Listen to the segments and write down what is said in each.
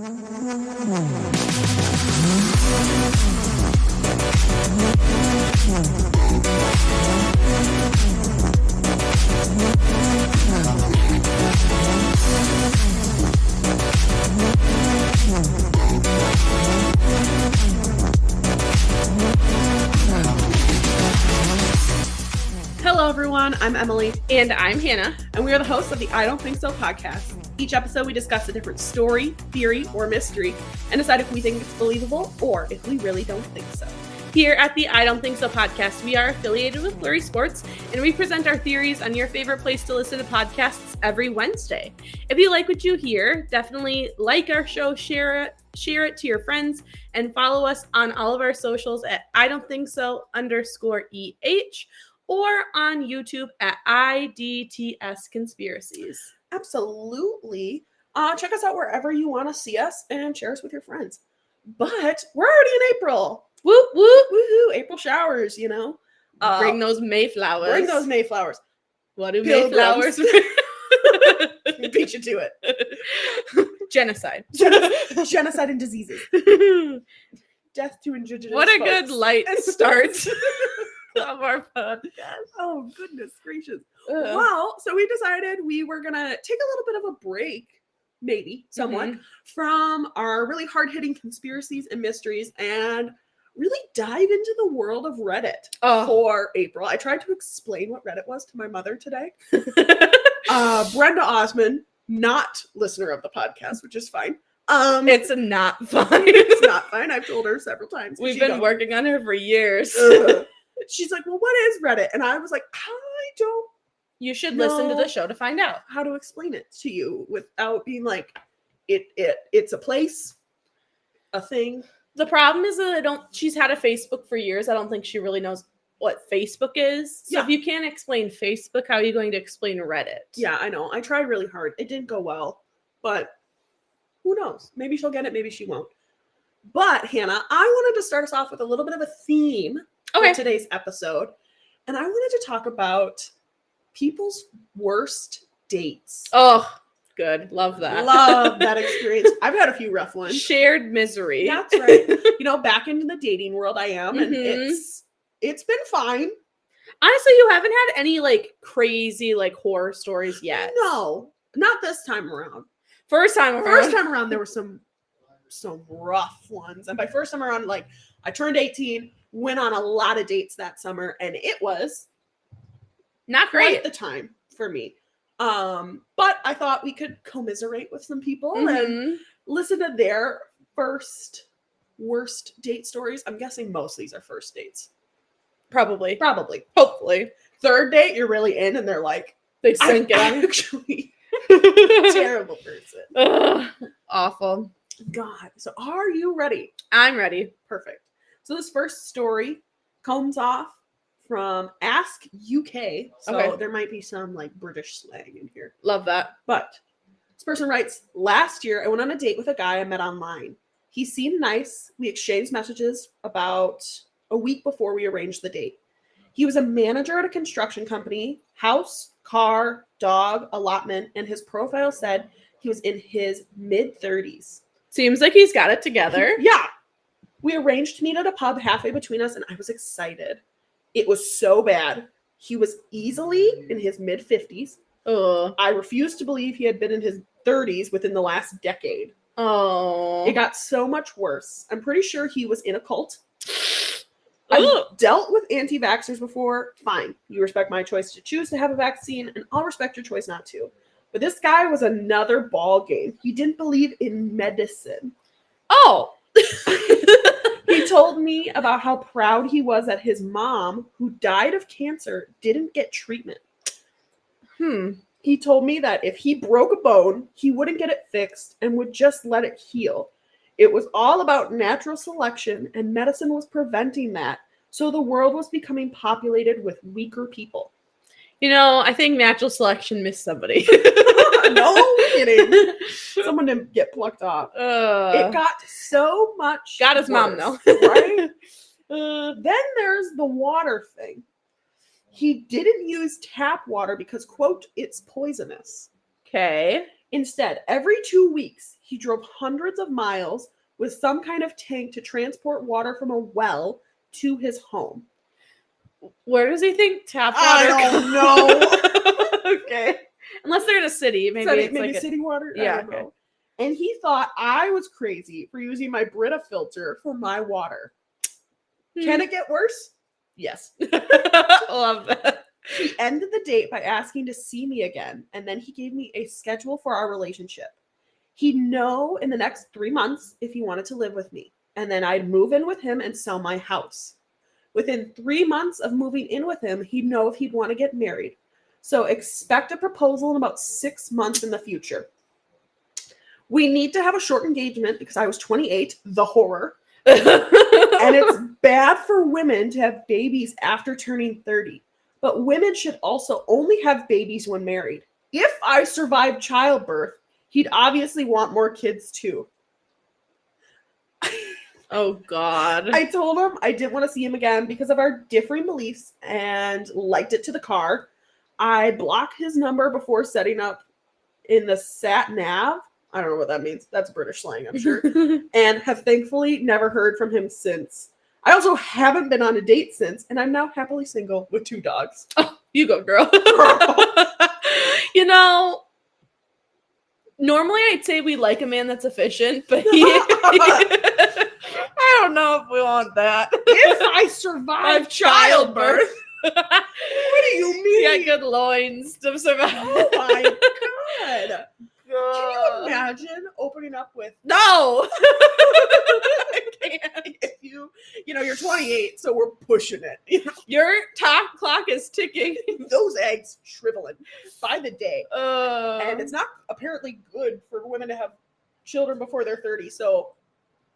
Hello, everyone. I'm Emily. And I'm Hannah. And we are the hosts of the I Don't Think So podcast. Each episode, we discuss a different story, theory, or mystery and decide if we think it's believable or if we really don't think so. Here at the I Don't Think So podcast, we are affiliated with Flurry Sports, and we present our theories on your favorite place to listen to podcasts every Wednesday. If you like what you hear, definitely like our show, share it to your friends, and follow us on all of our socials at I Don't Think So _EH or on YouTube at IDTS Conspiracies. Absolutely. Check us out wherever you want to see us and share us with your friends. But we're already in April. Whoop, whoop. Woohoo. April showers, you know. Bring those Mayflowers. Bring those Mayflowers. What do Pilgrims. Mayflowers Beat you to it. Genocide. Genocide and diseases. Death to indigenous What a folks. good light start of our podcast. Oh, goodness gracious. Ugh. Well, so we decided we were going to take a little bit of a break, maybe, somewhat, from our really hard-hitting conspiracies and mysteries and really dive into the world of Reddit for April. I tried to explain what Reddit was to my mother today. Brenda Osmond, not listener of the podcast, which is fine. It's not fine. It's not fine. I've told her several times. We've been working on her for years. She's like, well, what is Reddit? And I was like, I don't You should listen to the show to find out. how to explain it to you without being like, it's a place, a thing. The problem is that she's had a Facebook for years. I don't think she really knows what Facebook is. So Yeah. if you can't explain Facebook, how are you going to explain Reddit? Yeah, I know. I tried really hard. It didn't go well, but who knows? Maybe she'll get it. Maybe she won't. But Hannah, I wanted to start us off with a little bit of a theme for today's episode. And I wanted to talk about people's worst dates. Oh, good. Love that. Love that experience. I've had a few rough ones. Shared misery. That's right. You know, back into the dating world I am, and it's been fine. Honestly, you haven't had any like crazy like horror stories yet. No, not this time around. First time around, there were some rough ones. And by first time around, like, I turned 18, went on a lot of dates that summer, and it was not great at the time for me. But I thought we could commiserate with some people and listen to their first worst date stories. I'm guessing most of these are first dates. Probably. Hopefully. Third date, you're really in, and they're like, they sink I'm in. actually terrible person. Ugh, awful. God. So are you ready? I'm ready. Perfect. So this first story comes off from Ask UK. So there might be some like British slang in here. Love that. But this person writes, last year I went on a date with a guy I met online. He seemed nice. We exchanged messages about a week before we arranged the date. He was a manager at a construction company, house, car, dog, allotment, and his profile said he was in his mid-30s. Seems like he's got it together. Yeah. We arranged to meet at a pub halfway between us, and I was excited. It was so bad. He was easily in his mid-50s. I refused to believe he had been in his 30s within the last decade. Oh. It got so much worse. I'm pretty sure he was in a cult. I've dealt with anti-vaxxers before. Fine. You respect my choice to choose to have a vaccine, and I'll respect your choice not to. But this guy was another ball game. He didn't believe in medicine. Oh. He told me about how proud he was that his mom, who died of cancer, didn't get treatment. He told me that if he broke a bone, he wouldn't get it fixed and would just let it heal. It was all about natural selection, and medicine was preventing that. So the world was becoming populated with weaker people. You know, I think natural selection missed somebody. No kidding. Someone didn't get plucked off. It got so much Got his worse, mom, though. Right? Then there's the water thing. He didn't use tap water because, quote, it's poisonous. Okay. Instead, every 2 weeks, he drove hundreds of miles with some kind of tank to transport water from a well to his home. Where does he think tap water I don't know. Okay. Unless they're in a city. Maybe it's maybe like city water? Yeah, I don't know. And he thought I was crazy for using my Brita filter for my water. Can it get worse? Yes. Love that. He ended the date by asking to see me again, and then he gave me a schedule for our relationship. He'd know in the next 3 months if he wanted to live with me, and then I'd move in with him and sell my house. Within 3 months of moving in with him, he'd know if he'd want to get married. So expect a proposal in about 6 months in the future. We need to have a short engagement because I was 28, the horror. And it's bad for women to have babies after turning 30. But women should also only have babies when married. If I survived childbirth, he'd obviously want more kids too. Oh, God. I told him I didn't want to see him again because of our differing beliefs and liked it to the car. I blocked his number before setting up in the sat nav. I don't know what that means. That's British slang, I'm sure. And have thankfully never heard from him since. I also haven't been on a date since, and I'm now happily single with 2 dogs. Oh, you go, girl. Normally I'd say we like a man that's efficient, but I don't know if we want that. If I survive childbirth. What do you mean? Yeah, good loins to survive. Oh my God. Can you imagine opening up with No? I can't. If you're 28, so we're pushing it. Your top clock is ticking. Those eggs shriveling by the day. And it's And not apparently good for women to have children before they're 30, so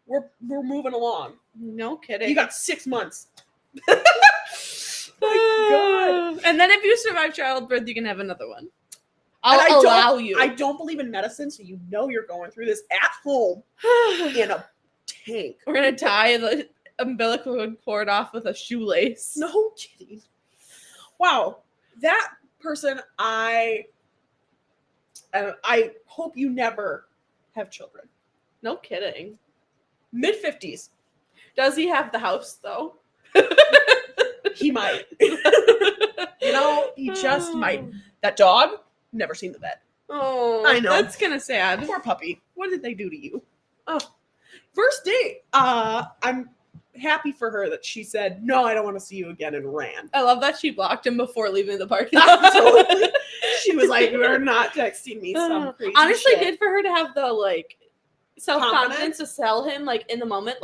we're moving along. no kidding. You got 6 months. My God. And then if you survive childbirth, you can have another one. And I'll allow you. I don't believe in medicine, so you're going through this at home in a tank. We're gonna tie the umbilical cord off with a shoelace. No kidding. Wow. That person, I hope you never have children. No kidding. Mid-50s. Does he have the house though? He might. He just might. That dog, never seen the vet. Oh, I know. That's kind of sad. Poor puppy. What did they do to you? Oh, first date. I'm happy for her that she said, no, I don't want to see you again, and ran. I love that she blocked him before leaving the parking lot. Absolutely. She was like, you're not texting me some crazy Honestly, shit. good for her to have the self-confidence to sell him in the moment.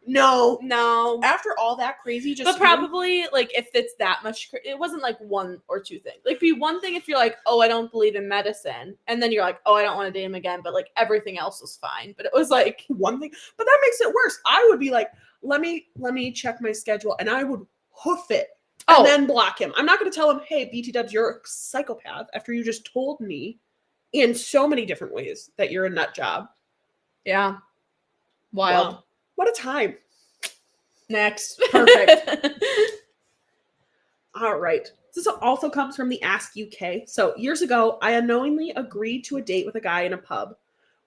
No. After all that crazy, But probably if it's that much, it wasn't one or two things. Be one thing if you're like, oh, I don't believe in medicine, and then you're like, oh, I don't want to date him again. But everything else was fine. But it was one thing, but that makes it worse. I would be like, let me check my schedule, and I would hoof it and then block him. I'm not going to tell him, hey, BT Dubs, you're a psychopath after you just told me in so many different ways that you're a nut job. Yeah. Wild. Wow. What a time. Next. Perfect. All right. This also comes from the Ask UK. So years ago, I unknowingly agreed to a date with a guy in a pub.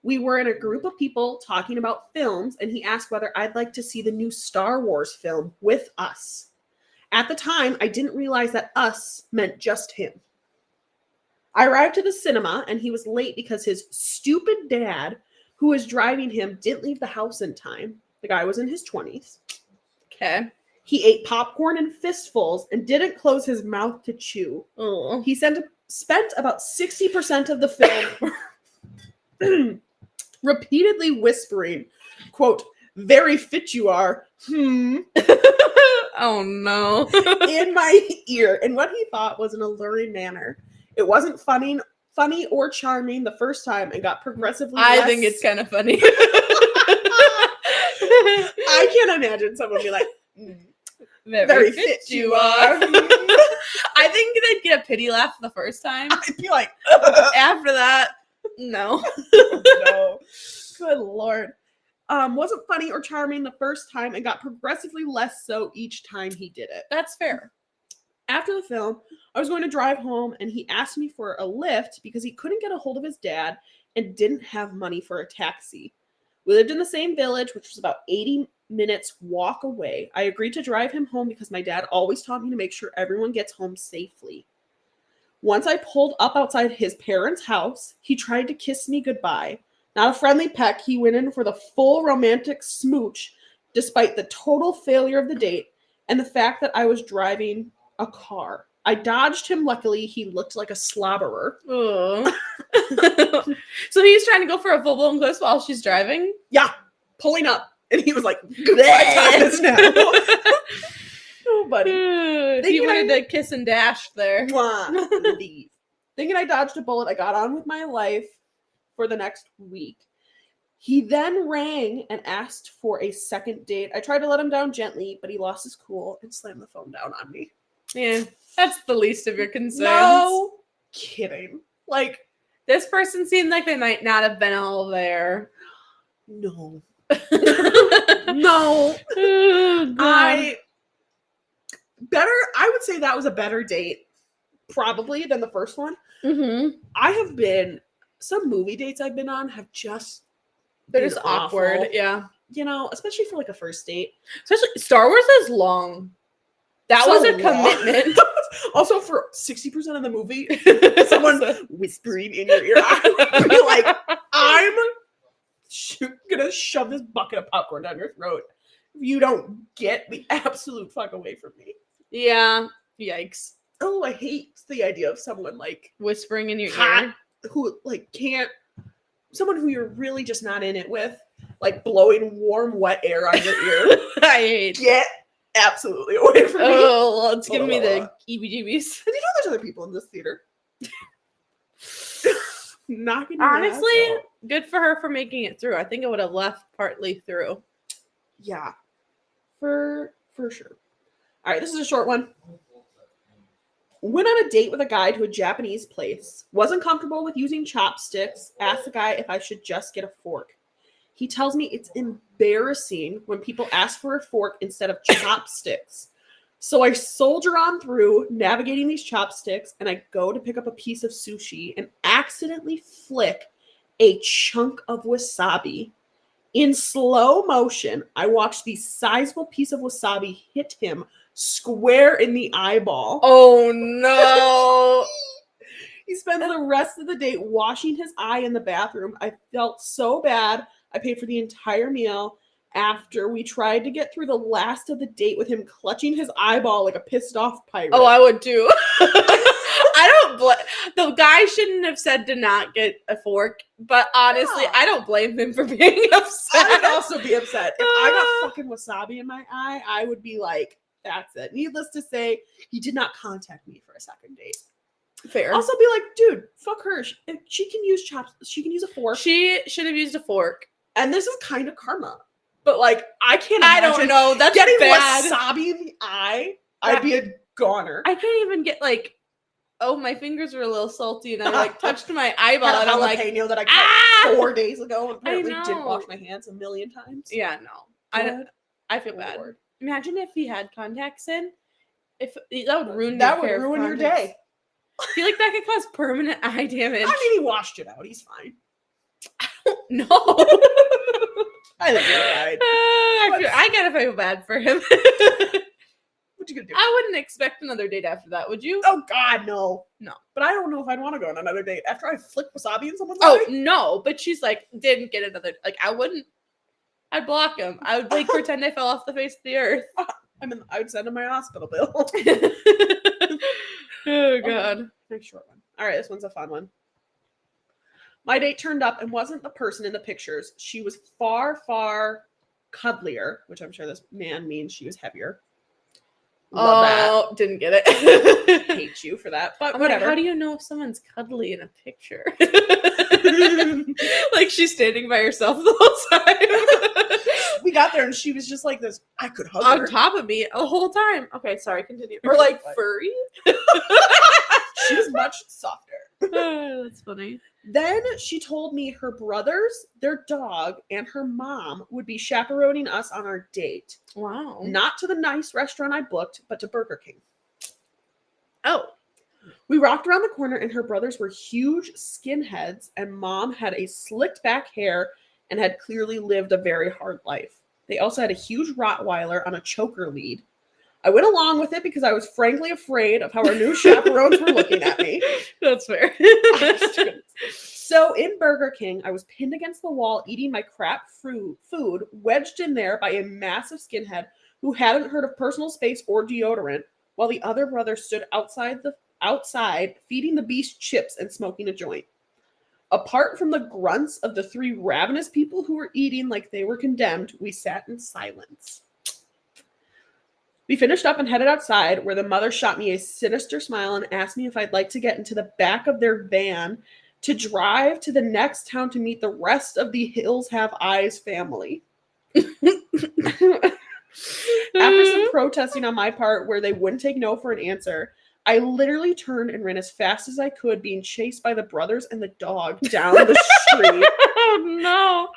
We were in a group of people talking about films, and he asked whether I'd like to see the new Star Wars film with us. At the time, I didn't realize that us meant just him. I arrived to the cinema, and he was late because his stupid dad, who was driving him, didn't leave the house in time. The guy was in his 20s. Okay. He ate popcorn in fistfuls and didn't close his mouth to chew. Oh. He spent about 60% of the film repeatedly whispering, quote, very fit you are, Oh, no. in my ear, in what he thought was an alluring manner. It wasn't funny or charming the first time and got progressively less. I think it's kind of funny. I can't imagine someone be like, very fit you are. I think they'd get a pity laugh the first time. I'd be like, After that, no. no. Good Lord. Wasn't funny or charming the first time and got progressively less so each time he did it. That's fair. After the film, I was going to drive home and he asked me for a lift because he couldn't get a hold of his dad and didn't have money for a taxi. We lived in the same village, which was about 80 minutes walk away. I agreed to drive him home because my dad always taught me to make sure everyone gets home safely. Once I pulled up outside his parents' house, he tried to kiss me goodbye. Not a friendly peck, he went in for the full romantic smooch, despite the total failure of the date and the fact that I was driving a car. I dodged him. Luckily, he looked like a slobberer. Oh. So he's trying to go for a full-blown kiss while she's driving? Yeah, pulling up. And he was like, my time is now. Oh, buddy. He wanted to kiss and dash there. Leave. Thinking I dodged a bullet, I got on with my life for the next week. He then rang and asked for a second date. I tried to let him down gently, but he lost his cool and slammed the phone down on me. Yeah, that's the least of your concerns. No kidding. Like, this person seemed like they might not have been all there. no. No. Oh, I would say that was a better date, probably, than the first one. Mm-hmm. Some movie dates I've been on have just They're been just awkward, awful. yeah. You know, especially for like a first date. Especially Star Wars is long. That So was a long. commitment. Also, for 60% of the movie, someone whispering in your ear, I would be like, I'm gonna shove this bucket of popcorn down your throat if you don't get the absolute fuck away from me. Yeah. Yikes. Oh, I hate the idea of someone like Whispering in your hot, ear. who like can't, someone who you're really just not in it with, like blowing warm, wet air on your ear. I hate. Get absolutely away from me. Oh, well, it's giving me the heebie-jeebies. And you know there's other people in this theater. Knocking your Honestly, ass out. good for her for making it through. I think I would have left partly through. Yeah, for sure. All right, this is a short one. Went on a date with a guy to a Japanese place. Wasn't comfortable with using chopsticks. Asked the guy if I should just get a fork. He tells me it's embarrassing when people ask for a fork instead of chopsticks. So I soldier on through, navigating these chopsticks, and I go to pick up a piece of sushi and accidentally flick a chunk of wasabi. In slow motion, I watch the sizable piece of wasabi hit him square in the eyeball. Oh, no. He spends the rest of the day washing his eye in the bathroom. I felt so bad. I paid for the entire meal. After we tried to get through the last of the date with him clutching his eyeball like a pissed off pirate. Oh, I would too. I don't blame. The guy shouldn't have said to not get a fork, but honestly, Yeah. I don't blame him for being upset. I would also be upset. If I got fucking wasabi in my eye, I would be like, that's it. Needless to say, he did not contact me for a second date. Fair. Also be like, dude, fuck her. She can use chops. She can use a fork. She should have used a fork. And this is kind of karma. But like, I can't I imagine don't know. That's getting bad. wasabi in the eye. I'd be a goner. I can't even get like, oh, my fingers were a little salty, and I like touched my eyeball, Had and a I'm like, jalapeno that I cut ah! 4 days ago and apparently I didn't know. wash my hands a million times. yeah, no, I feel bad. Lord. Imagine if he had contacts in. If that would ruin That your would pair of ruin your contacts. day. I feel like that could cause permanent eye damage. I mean, he washed it out. He's fine. No. I think you're right. I gotta feel bad for him. What you gonna do? I wouldn't expect another date after that, would you? Oh God, no. No. But I don't know if I'd want to go on another date after I flick wasabi in someone's Oh eye. no, but she's like, didn't get another. Like, I wouldn't. I'd block him. I would like pretend I fell off the face of the earth. I would send him my hospital bill. Oh God. Next short one. All right, this one's a fun one. My date turned up and wasn't the person in the pictures. She was far, far cuddlier, which I'm sure this man means she was heavier. Love Didn't get it. that. Hate you for that, but I'm like, whatever. how do you know if someone's cuddly in a picture? Like she's standing by herself the whole time. We got there and she was just like this. I could hug On her. top of me the whole time. Okay, sorry, continue. Or like furry. She was much softer. That's funny. Then she told me her brothers, their dog, and her mom would be chaperoning us on our date. Wow. Not to the nice restaurant I booked, but to Burger King. Oh. We walked around the corner and her brothers were huge skinheads and mom had a slicked back hair and had clearly lived a very hard life. They also had a huge Rottweiler on a choker lead. I went along with it because I was frankly afraid of how our new chaperones were looking at me. That's fair. So in Burger King, I was pinned against the wall eating my crap food, wedged in there by a massive skinhead who hadn't heard of personal space or deodorant, while the other brother stood outside feeding the beast chips and smoking a joint. Apart from the grunts of the three ravenous people who were eating like they were condemned, we sat in silence. We finished up and headed outside, where the mother shot me a sinister smile and asked me if I'd like to get into the back of their van to drive to the next town to meet the rest of the Hills Have Eyes family. After some protesting on my part where they wouldn't take no for an answer, I literally turned and ran as fast as I could, being chased by the brothers and the dog down the street. Oh no.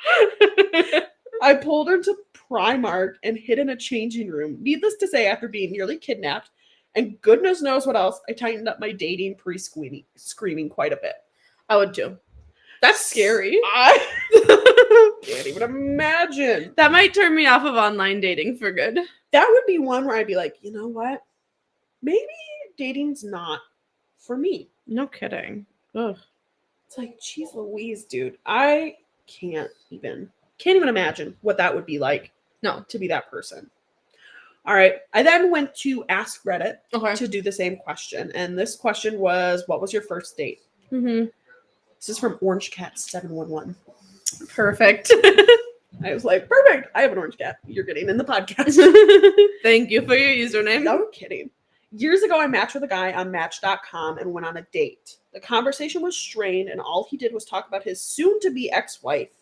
I pulled her to Primark and hid in a changing room. Needless to say, after being nearly kidnapped, and goodness knows what else, I tightened up my dating screaming quite a bit. I would too. That's scary. I can't even imagine. That might turn me off of online dating for good. That would be one where I'd be like, you know what? Maybe dating's not for me. No kidding. Ugh. It's like, geez Louise, dude. I can't even imagine what that would be like. No. To be that person. All right. I then went to Ask Reddit Okay. to do the same question. And this question was, what was your first date? Mm-hmm. This is from Orange Cat 711. Perfect. I was like, perfect. I have an orange cat. You're getting in the podcast. Thank you for your username. No kidding. Years ago, I matched with a guy on Match.com and went on a date. The conversation was strained, and all he did was talk about his soon-to-be ex-wife.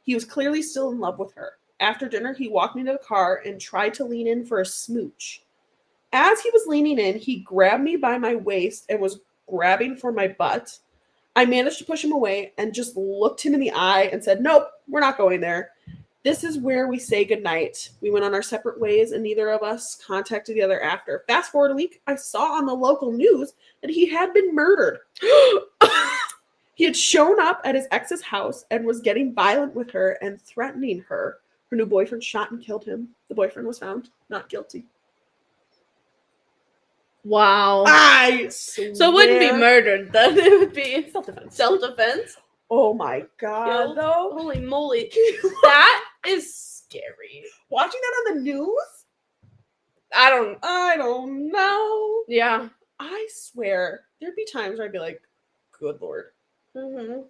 He was clearly still in love with her. After dinner, he walked me to the car and tried to lean in for a smooch. As he was leaning in, he grabbed me by my waist and was grabbing for my butt. I managed to push him away and just looked him in the eye and said, nope, we're not going there. This is where we say goodnight. We went on our separate ways and neither of us contacted the other after. Fast forward a week, I saw on the local news that he had been murdered. He had shown up at his ex's house and was getting violent with her and threatening her. Her new boyfriend shot and killed him. The boyfriend was found not guilty. Wow. I swear. So it wouldn't be murdered then. It would be Self-defense. self-defense. Oh my God, Killed? though. Holy moly. That is scary. Watching that on the news? I don't. I don't know. Yeah. I swear, there'd be times where I'd be like, good Lord, Mm-hmm.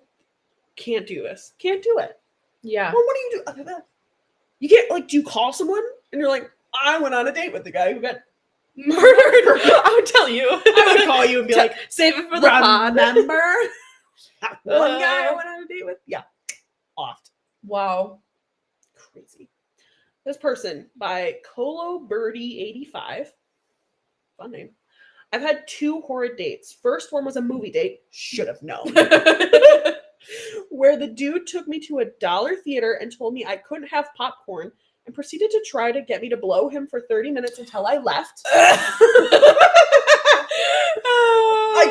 can't do this. Can't do it. Yeah. Well, what do you do other than that? You can't, like, do you call someone and you're like, I went on a date with the guy who got Murdered. I would tell you. I would call you and be like, save it for the pod. remember that one guy I went on a date with? Yeah. Oft. Wow. Crazy. This person by Colo Birdie 85. Fun name. I've had 2 horrid dates. First one was a movie date. Should have known. Where the dude took me to a dollar theater and told me I couldn't have popcorn and proceeded to try to get me to blow him for 30 minutes until I left. I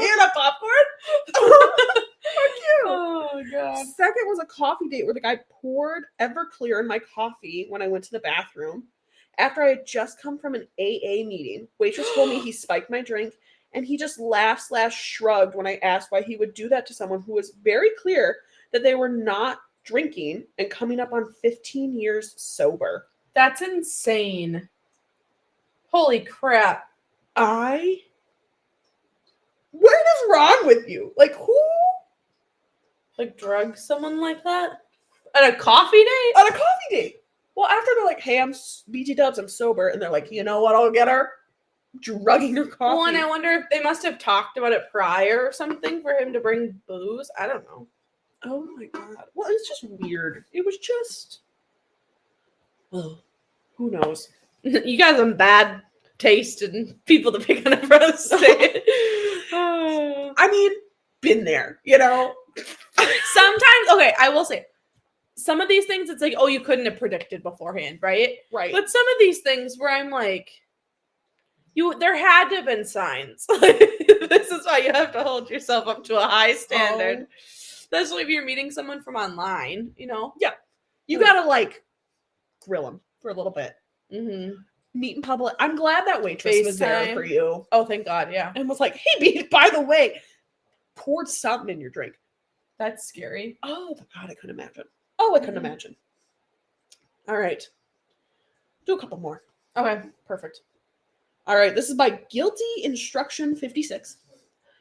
can't have popcorn? Fuck you. Oh, God. Second was a coffee date where the guy poured Everclear in my coffee when I went to the bathroom. After I had just come from an AA meeting, waitress told me he spiked my drink, and he just laughed/shrugged when I asked why he would do that to someone who was very clear that they were not drinking and coming up on 15 years sober. That's insane. Holy crap. What is wrong with you? Like, who? Like, drug someone like that? At a coffee date? On a coffee date. Well, after they're like, hey, I'm BT Dubs, I'm sober. And they're like, you know what, I'll get her? Drugging her coffee. Well, and I wonder if they must have talked about it prior or something for him to bring booze. I don't know. Oh my God. Well, it's just weird. It was just, well, who knows? You got some bad taste and people to pick on a first date. I mean, been there, you know? Sometimes, okay, I will say, some of these things, it's like, oh, you couldn't have predicted beforehand, right? Right. But some of these things where I'm like, there had to have been signs. This is is why you have to hold yourself up to a high standard. Especially if you're meeting someone from online, you know? Yeah. You gotta, like, grill them for a little bit. Mm-hmm. Meet in public. I'm glad that waitress was there FaceTime. for you. Oh, thank God, yeah. And was like, hey, B, by the way, poured something in your drink. That's scary. Oh, God, I couldn't imagine. Oh, I couldn't Mhm. imagine. All right. Do a couple more. Okay. Perfect. All right, this is by Guilty Instruction 56.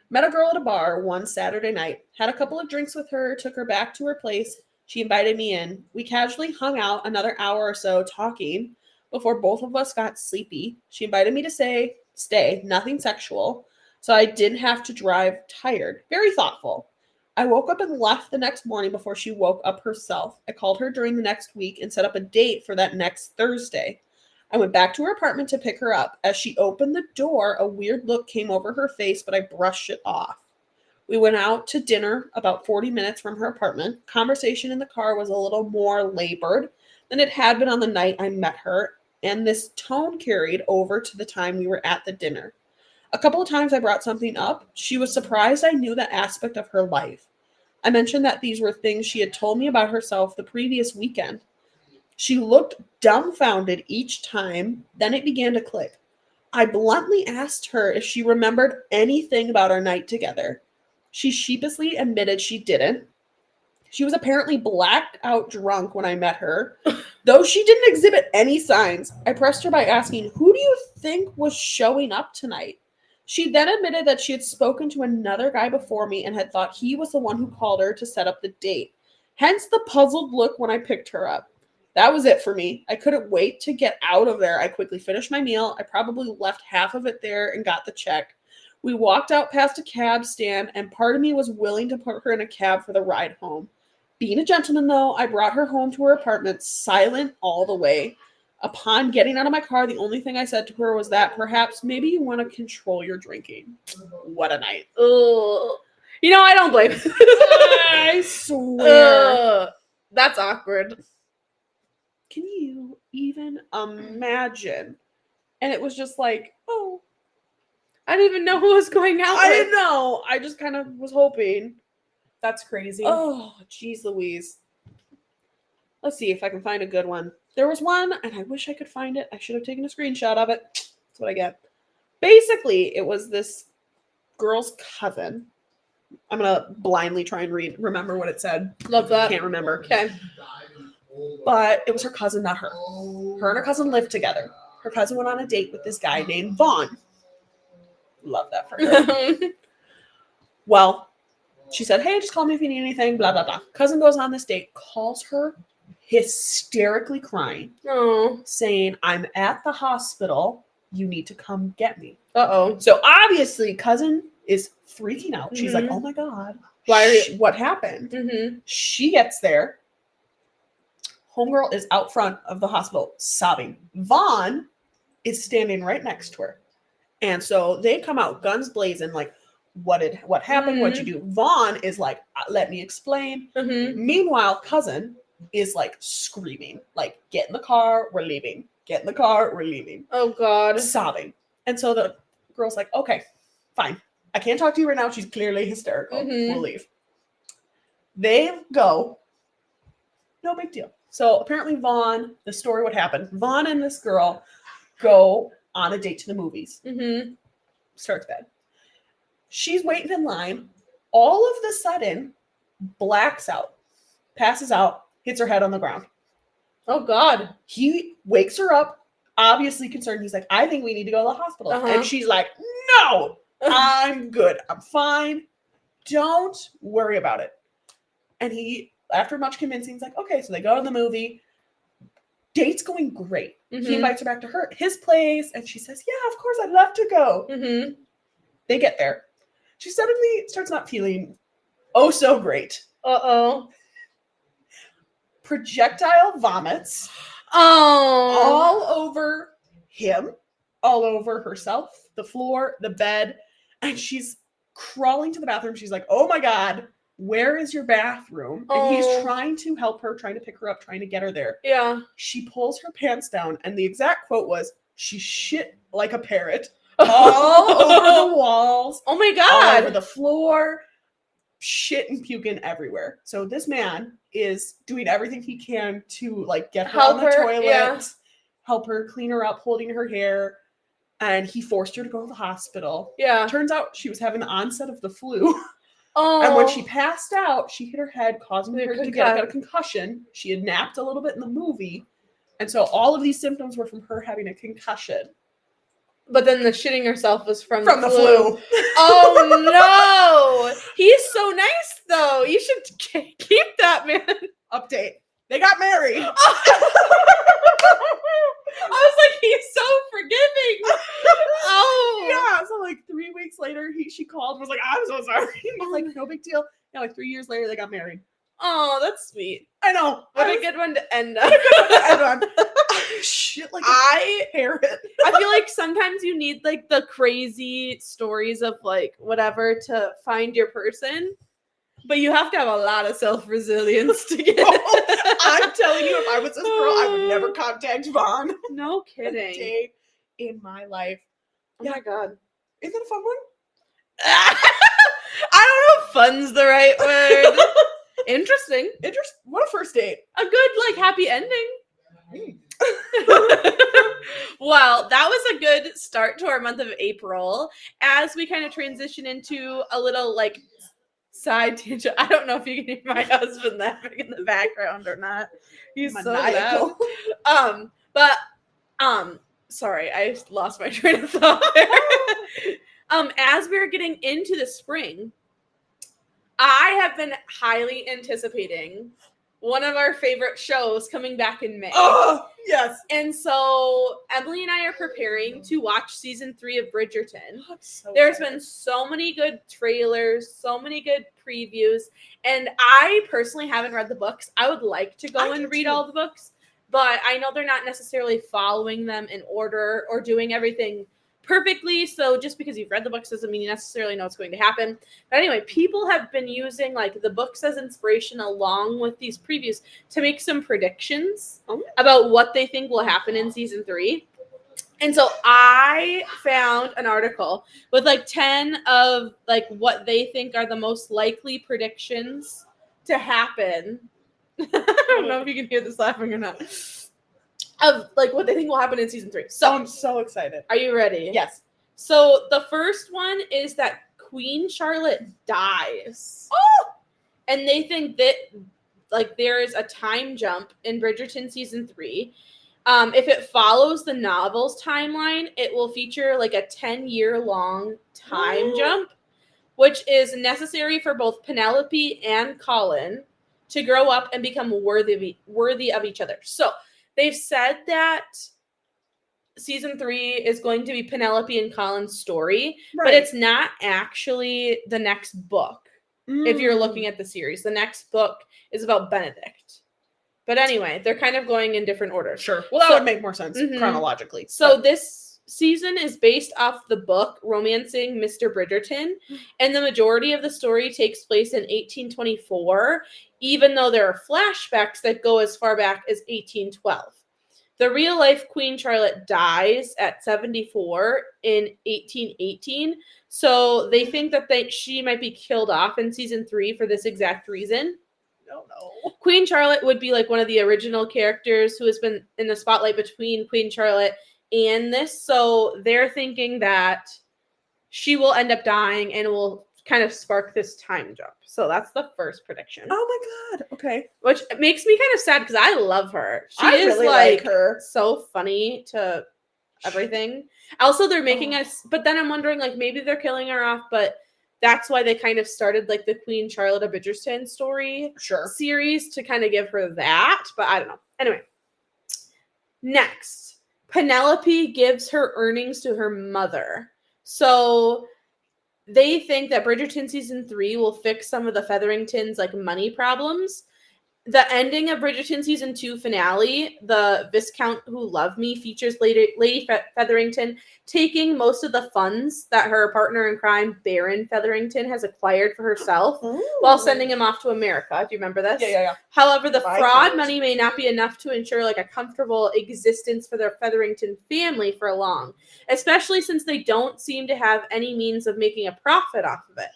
Met a girl at a bar one Saturday night. Had a couple of drinks with her, took her back to her place. She invited me in. We casually hung out another hour or so talking before both of us got sleepy. She invited me to stay, nothing sexual, so I didn't have to drive tired. Very thoughtful. I woke up and left the next morning before she woke up herself. I called her during the next week and set up a date for that next Thursday. I went back to her apartment to pick her up. As she opened the door, a weird look came over her face, but I brushed it off. We went out to dinner about 40 minutes from her apartment. Conversation in the car was a little more labored than it had been on the night I met her, and this tone carried over to the time we were at the dinner. A couple of times I brought something up. She was surprised I knew that aspect of her life. I mentioned that these were things she had told me about herself the previous weekend. She looked dumbfounded each time, then it began to click. I bluntly asked her if she remembered anything about our night together. She sheepishly admitted she didn't. She was apparently blacked out drunk when I met her, though she didn't exhibit any signs. I pressed her by asking, who do you think was showing up tonight? She then admitted that she had spoken to another guy before me and had thought he was the one who called her to set up the date. Hence the puzzled look when I picked her up. That was it for me. I couldn't wait to get out of there. I quickly finished my meal. I probably left half of it there and got the check. We walked out past a cab stand, and part of me was willing to put her in a cab for the ride home. Being a gentleman, though, I brought her home to her apartment, silent all the way. Upon getting out of my car, the only thing I said to her was that perhaps maybe you want to control your drinking. What a night. Ugh. You know, I don't blame you. I swear. That's awkward. Can you even imagine? And it was just like, oh. I didn't even know who was going out I with. didn't know. I just kind of was hoping. That's crazy. Oh, geez Louise. Let's see if I can find a good one. There was one, and I wish I could find it. I should have taken a screenshot of it. That's what I get. Basically, it was this girl's cousin. I'm going to blindly try and remember what it said. Love that. Can't remember. Okay. But it was her cousin, not her. Her and her cousin lived together. Her cousin went on a date with this guy named Vaughn. Love that for her. Well, she said, hey, just call me if you need anything, blah, blah, blah. Cousin goes on this date, calls her hysterically crying, saying, I'm at the hospital. You need to come get me. Uh-oh. So obviously, cousin is freaking out. She's like, oh my God. What happened? Mm-hmm. She gets there. Homegirl is out front of the hospital sobbing. Vaughn is standing right next to her. And so they come out guns blazing, like, what happened? What'd you do? Vaughn is like, let me explain. Mm-hmm. Meanwhile, cousin is like screaming, like, get in the car, we're leaving. Get in the car, we're leaving. Oh God. Sobbing. And so the girl's like, okay, fine. I can't talk to you right now. She's clearly hysterical. Mm-hmm. We'll leave. They go. No big deal. So apparently Vaughn, the story what happened, Vaughn and this girl go on a date to the movies. Mm-hmm. Starts bad. She's waiting in line. All of a sudden, blacks out, passes out, hits her head on the ground. Oh God. He wakes her up, obviously concerned. He's like, I think we need to go to the hospital. And she's like, no, I'm good. I'm fine. Don't worry about it. And he, after much convincing, he's like, okay, so they go to the movie. Date's going great. Mm-hmm. He invites her back to his place, and she says, yeah, of course, I'd love to go. Mm-hmm. They get there. She suddenly starts not feeling oh so great. Uh-oh. Projectile vomits Oh. all over him, all over herself, the floor, the bed, and she's crawling to the bathroom. She's like, oh my God, where is your bathroom? And he's trying to help her, trying to pick her up, trying to get her there. Yeah. She pulls her pants down, and the exact quote was, she shit like a parrot. all over the walls, Oh my all god. over the floor, shit and puking everywhere. So this man is doing everything he can to like get her Help on the her, toilet, yeah. help her, clean her up, holding her hair, and he forced her to go to the hospital. Yeah. Turns out she was having the onset of the flu. Oh. And when she passed out, she hit her head, causing The her to get a concussion. She had napped a little bit in the movie. And so all of these symptoms were from her having a concussion. But then the shitting herself was from the flu. flu. Oh no! He's so nice though. You should keep that man. Update. They got married. I was like, he's so forgiving. Oh yeah. So like 3 weeks later, she called and was like, I'm so sorry. He's like, no big deal. Yeah, like 3 years later, they got married. Oh, that's sweet. I know. What a good one to end on. Shit, like I parrot. I feel like sometimes you need like the crazy stories of like whatever to find your person, but you have to have a lot of self-resilience to get. I'm telling you, if I was this girl, I would never contact Vaughn. No A kidding. day in my life. Oh my god. Isn't that a fun one? I don't know if fun's the right word. Interesting. What a first date. A good, like, happy ending. Well, that was a good start to our month of April. As we kind of transition into a little, like, side tangent. I don't know if you can hear my husband laughing in the background or not. He's Maniacal. so loud. Sorry, I lost my train of thought there. As we're getting into the spring, I have been highly anticipating one of our favorite shows coming back in May. Oh, yes. And so Emily and I are preparing to watch season 3 of Bridgerton. Oh, There's been so many good trailers, so many good previews, and I personally haven't read the books. I would like to go and read all the books, but I know they're not necessarily following them in order or doing everything perfectly. So just because you've read the books doesn't mean you necessarily know what's going to happen. But anyway, people have been using like the books as inspiration along with these previews to make some predictions about what they think will happen in season 3. And so I found an article with like 10 of like what they think are the most likely predictions to happen. I don't know if you can hear this laughing or not. Of like what they think will happen in season 3. So I'm so excited. Are you ready? Yes. So the first one is that Queen Charlotte dies. Oh! And they think that like there is a time jump in Bridgerton season 3. If it follows the novel's timeline, it will feature like a 10-year-long time jump, which is necessary for both Penelope and Colin to grow up and become worthy of each other. So they've said that season 3 is going to be Penelope and Colin's story, but it's not actually the next book. If you're looking at the series, the next book is about Benedict. But anyway, they're kind of going in different orders. Sure. Well, that would make more sense chronologically. So this season is based off the book Romancing Mr. Bridgerton, and the majority of the story takes place in 1824, even though there are flashbacks that go as far back as 1812. The real-life Queen Charlotte dies at 74 in 1818, so they think that she might be killed off in season 3 for this exact reason. No. Queen Charlotte would be like one of the original characters who has been in the spotlight between Queen Charlotte and this, so they're thinking that she will end up dying and will kind of spark this time jump. So that's the first prediction. Oh my god. Okay. Which makes me kind of sad because I love her. She I is really like her. So funny to everything. Also, they're making us, but then I'm wondering like maybe they're killing her off, but that's why they kind of started like the Queen Charlotte of Bridgerton story series to kind of give her that, but I don't know. Anyway, next, Penelope gives her earnings to her mother. So they think that Bridgerton season 3 will fix some of the Featheringtons' like money problems. The ending of Bridgerton season 2 finale, the Viscount Who Loved Me, features Lady Featherington taking most of the funds that her partner in crime, Baron Featherington, has acquired for herself while sending him off to America. Do you remember this? Yeah. However, the fraud money may not be enough to ensure like a comfortable existence for their Featherington family for long, especially since they don't seem to have any means of making a profit off of it.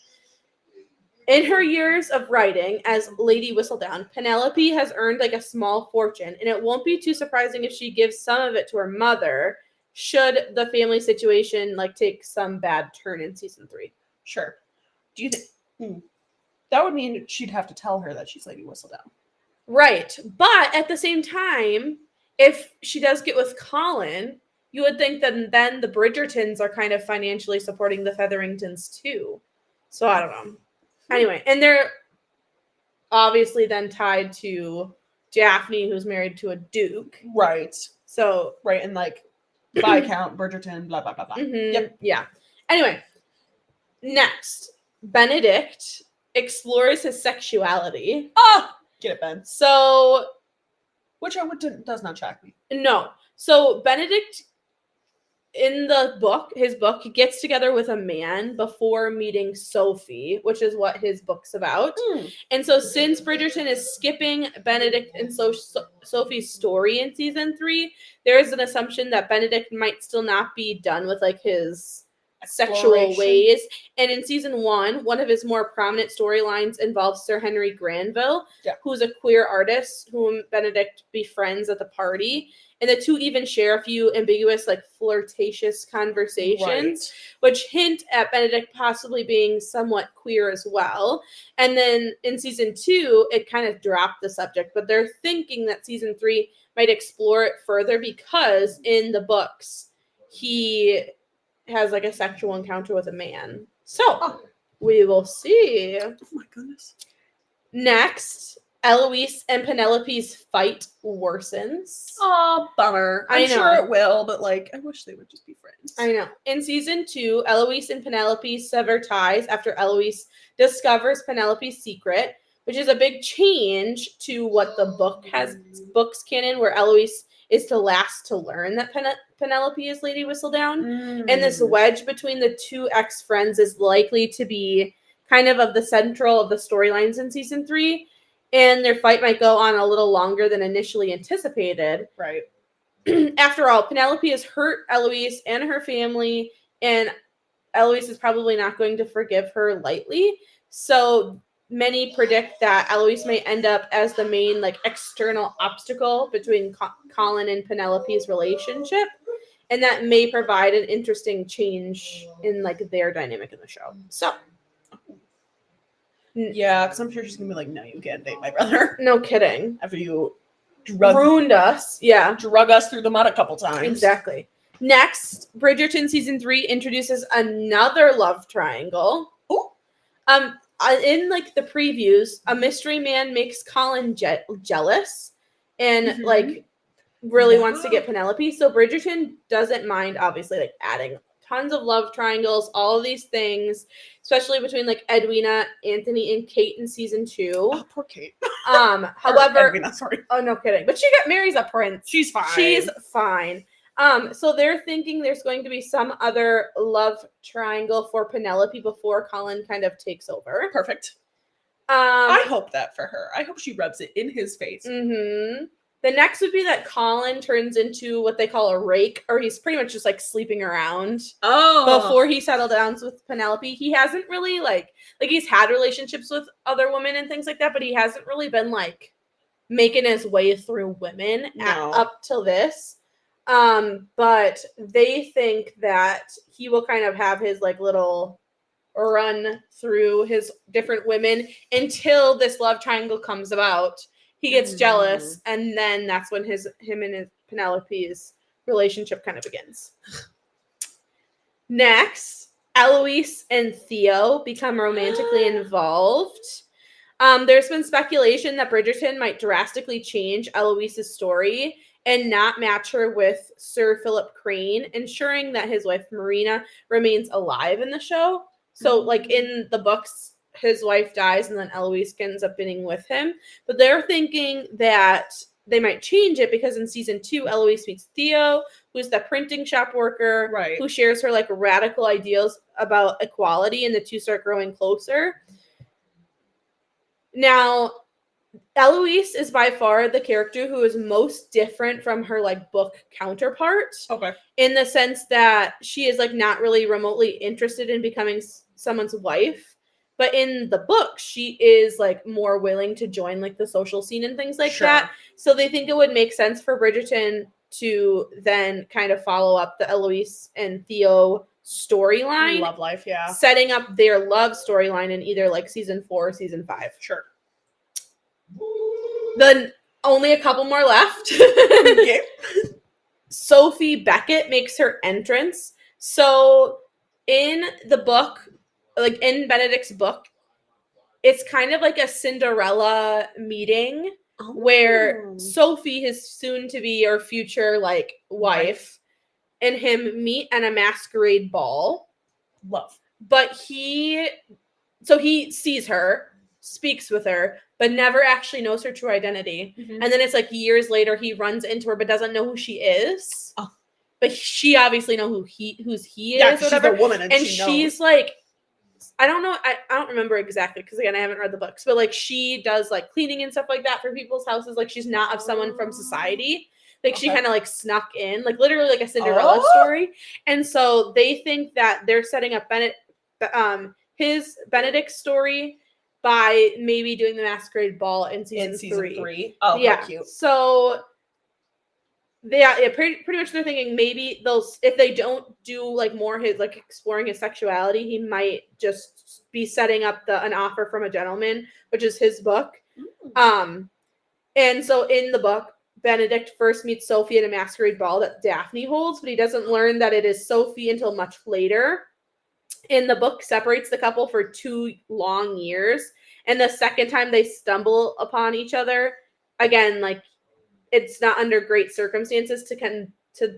In her years of writing as Lady Whistledown, Penelope has earned like a small fortune, and it won't be too surprising if she gives some of it to her mother should the family situation like take some bad turn in season 3. Sure. Do you think that would mean she'd have to tell her that she's Lady Whistledown? Right. But at the same time, if she does get with Colin, you would think that then the Bridgertons are kind of financially supporting the Featheringtons too. So I don't know. Anyway, and they're obviously then tied to Daphne, who's married to a duke. Right. So, right, and like Viscount, Bridgerton, blah, blah, blah, blah. Yep. Yeah. Anyway, next, Benedict explores his sexuality. Oh! Get it, Ben. So... Which does not shock me. No. So, Benedict... in his book, he gets together with a man before meeting Sophie, which is what his book's about. And so since Bridgerton is skipping Benedict and Sophie's story in season 3, there is an assumption that Benedict might still not be done with like his sexual ways. And in season 1, one of his more prominent storylines involves Sir Henry Granville, who's a queer artist whom Benedict befriends at the party. And the two even share a few ambiguous, like, flirtatious conversations, which hint at Benedict possibly being somewhat queer as well. And then in season 2, it kind of dropped the subject, but they're thinking that season 3 might explore it further because in the books, he has, like, a sexual encounter with a man. So, we will see. Oh, my goodness. Next... Eloise and Penelope's fight worsens. Oh, bummer. I'm sure it will, but like, I wish they would just be friends. I know. In season 2, Eloise and Penelope sever ties after Eloise discovers Penelope's secret, which is a big change to what the book's canon, where Eloise is the last to learn that Penelope is Lady Whistledown. And this wedge between the two ex-friends is likely to be kind of the central of the storylines in season 3. And their fight might go on a little longer than initially anticipated. Right. After all, Penelope has hurt Eloise and her family, and Eloise is probably not going to forgive her lightly. So many predict that Eloise may end up as the main, like, external obstacle between Colin and Penelope's relationship. And that may provide an interesting change in, like, their dynamic in the show. So... yeah, because I'm sure she's going to be like, no, you can't date my brother. No kidding. After you ruined us. Yeah. Drug us through the mud a couple times. Exactly. Next, Bridgerton season 3 introduces another love triangle. Oh. In like the previews, a mystery man makes Colin jealous and like really wants to get Penelope. So Bridgerton doesn't mind, obviously, like adding tons of love triangles, all of these things, especially between like Edwina, Anthony, and Kate in season 2. Oh, poor Kate. However, Edwina, sorry. Oh, no kidding. But marries a prince. She's fine. She's fine. So they're thinking there's going to be some other love triangle for Penelope before Colin kind of takes over. Perfect. I hope that for her. I hope she rubs it in his face. The next would be that Colin turns into what they call a rake, or he's pretty much just like sleeping around. Before he settled down with Penelope. He hasn't really like he's had relationships with other women and things like that, but he hasn't really been like making his way through women up till this. But they think that he will kind of have his like little run through his different women until this love triangle comes about. He gets jealous, and then that's when him and his Penelope's relationship kind of begins. Next, Eloise and Theo become romantically involved. There's been speculation that Bridgerton might drastically change Eloise's story and not match her with Sir Philip Crane, ensuring that his wife Marina remains alive in the show. So, like in the books, his wife dies and then Eloise ends up being with him. But they're thinking that they might change it because in season 2, Eloise meets Theo, who's the printing shop worker, Right. who shares her like radical ideals about equality, and the two start growing closer. Now, Eloise is by far the character who is most different from her like book counterpart. Okay. In the sense that she is like not really remotely interested in becoming someone's wife, but in the book she is like more willing to join like the social scene and things like that. So they think it would make sense for Bridgerton to then kind of follow up the Eloise and Theo storyline, Love life, yeah. setting up their love storyline in either like season 4 or season 5. Sure. Then only a couple more left. Okay. Sophie Beckett makes her entrance. So in the book, like in Benedict's book, it's kind of like a Cinderella meeting where Sophie, his soon-to-be or future like wife, and him meet at a masquerade ball. Love. But he sees her, speaks with her, but never actually knows her true identity. Mm-hmm. And then it's like years later he runs into her but doesn't know who she is. Oh. But she obviously knows who he Yeah, is or whatever. she's a woman and she's like, I don't know, I don't remember exactly because again I haven't read the books, but like she does like cleaning and stuff like that for people's houses. Like she's not of someone from society. Like she kind of like snuck in, like literally like a Cinderella story. And so they think that they're setting up his Benedict story by maybe doing the masquerade ball in season 3. Oh, yeah. how cute. So pretty much they're thinking maybe if they don't do like more his like exploring his sexuality, he might just be setting up an offer from a gentleman, which is his book. And so in the book, Benedict first meets Sophie at a masquerade ball that Daphne holds, but he doesn't learn that it is Sophie until much later. In the book, separates the couple for 2 long years, and the second time they stumble upon each other, again, like it's not under great circumstances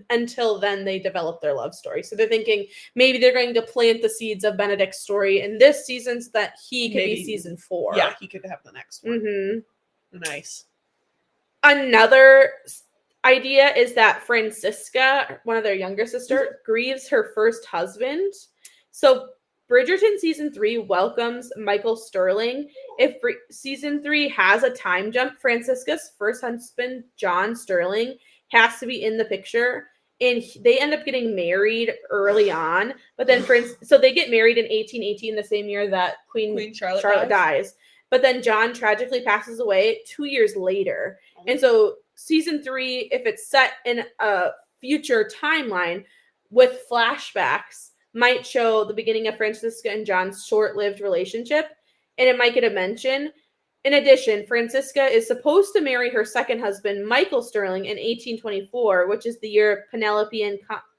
until then they develop their love story. So they're thinking maybe they're going to plant the seeds of Benedict's story in this season so that he could be season 4. Yeah, he could have the next one. Mm-hmm. Nice. Another idea is that Francisca, one of their younger sister, grieves her first husband. So Bridgerton season 3 welcomes Michael Sterling. If season 3 has a time jump, Francisca's first husband, John Sterling, has to be in the picture. And they end up getting married early on. But then so they get married in 1818, the same year that Queen Charlotte dies. But then John tragically passes away 2 years later. And so season 3, if it's set in a future timeline with flashbacks, might show the beginning of Francisca and John's short-lived relationship, and it might get a mention. In addition, Francisca is supposed to marry her second husband, Michael Sterling, in 1824, which is the year Penelope and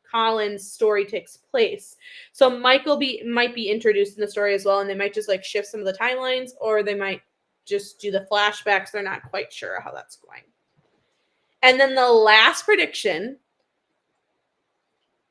Colin's story takes place. So Michael might be introduced in the story as well, and they might just like shift some of the timelines, or they might just do the flashbacks. They're not quite sure how that's going. And then the last prediction,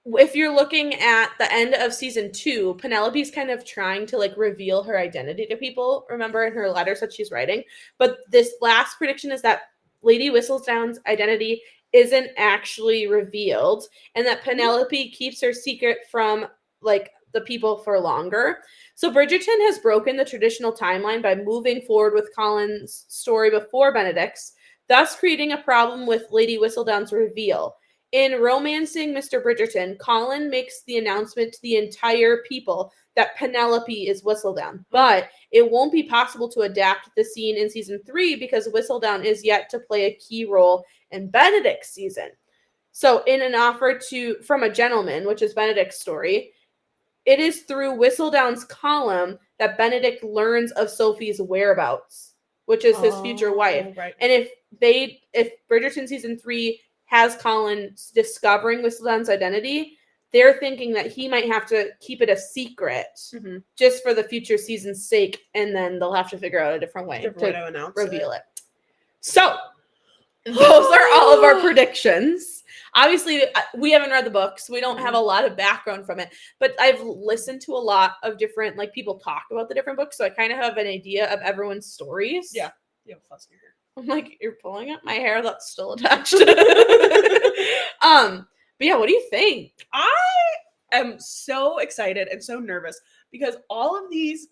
if you're looking at the end of season 2, Penelope's kind of trying to like reveal her identity to people, remember, in her letters that she's writing. But this last prediction is that Lady Whistledown's identity isn't actually revealed, and that Penelope keeps her secret from like the people for longer. So Bridgerton has broken the traditional timeline by moving forward with Colin's story before Benedict's, thus creating a problem with Lady Whistledown's reveal. In Romancing Mr. Bridgerton, Colin makes the announcement to the entire people that Penelope is Whistledown, but it won't be possible to adapt the scene in season 3 because Whistledown is yet to play a key role in Benedict's season. So in an offer from a gentleman, which is Benedict's story, it is through Whistledown's column that Benedict learns of Sophie's whereabouts, which is his future wife. Right. And if Bridgerton season 3 has Colin discovering Whistledown's identity, they're thinking that he might have to keep it a secret just for the future season's sake, and then they'll have to figure out a different way to announce reveal it. So, those are all of our predictions. obviously we haven't read the books. We don't have a lot of background from it, but I've listened to a lot of different, like, people talk about the different books. So I kind of have an idea of everyone's stories. Yeah. You have a fuss in your hair. I'm like, you're pulling up my hair that's still attached. But yeah, what do you think? I am so excited and so nervous because all of these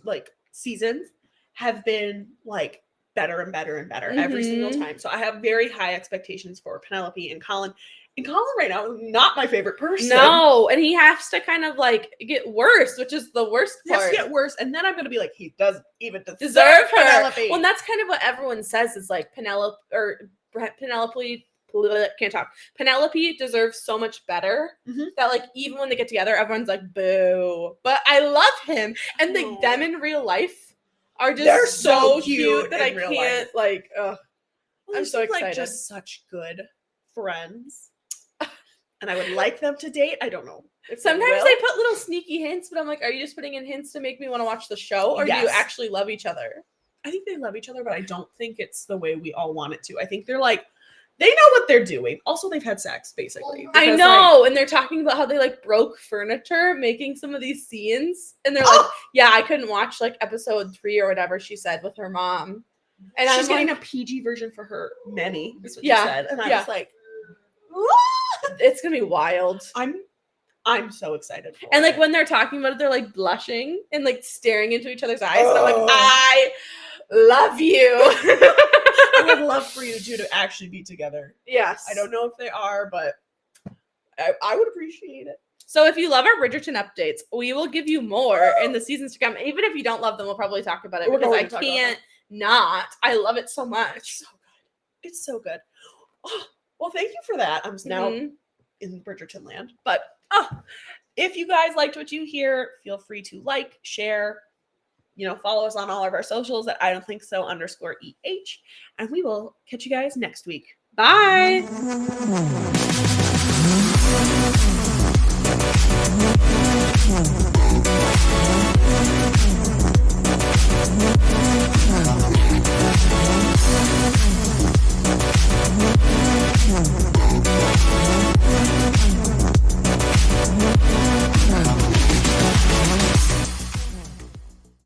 like seasons have been like better and better and better every single time. So I have very high expectations for Penelope and Colin. And Colin right now is not my favorite person. No, and he has to kind of like get worse, which is the worst part. He has to get worse, and then I'm gonna be like, he doesn't even deserve her. Penelope. Well, and that's kind of what everyone says is like Penelope can't talk. Penelope deserves so much better that like even when they get together, everyone's like boo. But I love him, and like them in real life are just they're so cute that I can't life. like. Ugh. Well, I'm so excited. Like just such good friends, and I would like them to date. I don't know. Sometimes they put little sneaky hints, but I'm like, are you just putting in hints to make me want to watch the show, or do you actually love each other? I think they love each other, but I don't think it's the way we all want it to. I think they're like, they know what they're doing. Also, they've had sex, basically. I know, and they're talking about how they like broke furniture making some of these scenes, and they're like, yeah, I couldn't watch like episode 3 or whatever she said with her mom. And she's getting a PG version for her nanny, is what she said. And I was like, it's gonna be wild. I'm so excited for and like it. when they're talking about it, they're like blushing and like staring into each other's eyes. And I'm like, I love you. I would love for you two to actually be together. Yes. I don't know if they are, but I would appreciate it. So if you love our Bridgerton updates, we will give you more in the seasons to come. Even if you don't love them, we'll probably talk about it because I can't not. I love it so much. It's so good. It's so good. Oh, well, thank you for that. I'm now in Bridgerton land. But if you guys liked what you hear, feel free to like, share, follow us on all of our socials at I don't think so _EH. And we will catch you guys next week. Bye.